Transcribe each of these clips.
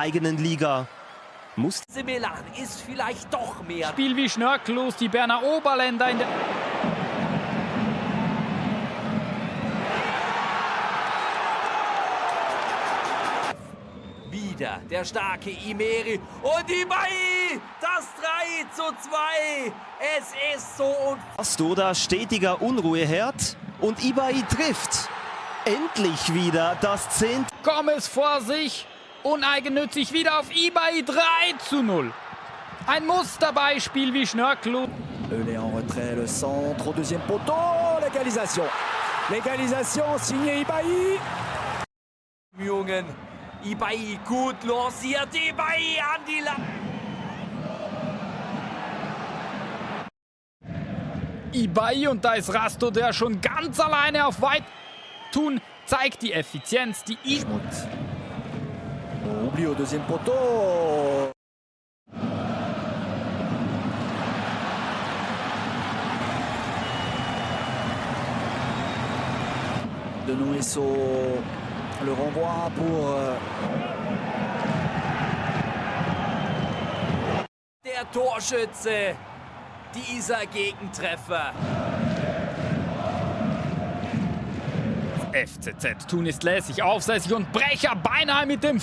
eigenen Liga. Muss Milan ist vielleicht doch mehr. Spiel wie schnörkellos die Berner Oberländer in der... Wieder der starke Imeri und Ibai, das 3:2. Es ist so unfassbar. Stoda stetiger Unruheherd und Ibai trifft. Endlich wieder das 10. Gomez vor sich, uneigennützig wieder auf Ibai, 3:0. Ein Musterbeispiel wie schnörkellos. Euler en retrait, le centre au deuxième poteau, l'égalisation. L'égalisation signée Ibai. Jungen, Ibai gut lanciert, Ibai an die Latte. Ibai und da ist Rasto, der schon ganz alleine auf weit tun, zeigt die Effizienz, die Oublie au deuxième poteau. De Nueso, le renvoi pour Der Torschütze, dieser Gegentreffer. FCZ Thun ist lässig, aufsässig und Brecher beinahe mit dem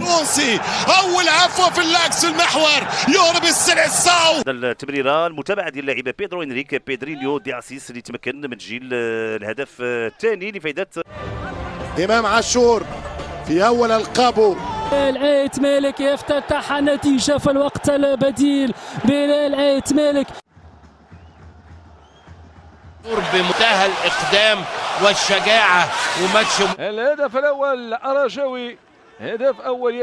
نونسي اول عفوه في اللاكس المحور يهرب السلساو. التمريره المتابعه ديال اللاعب بيدرو انريك بيدرينيو دي اسيس اللي تمكن من تسجيل الهدف الثاني لفائده امام عاشور في اول القابو. العيت مالك يفتتح النتيجه في الوقت البديل. بلال عيت مالك بمنتهى الاقدام والشجاعه وماتش. الهدف الاول الرجاوي، هدف اول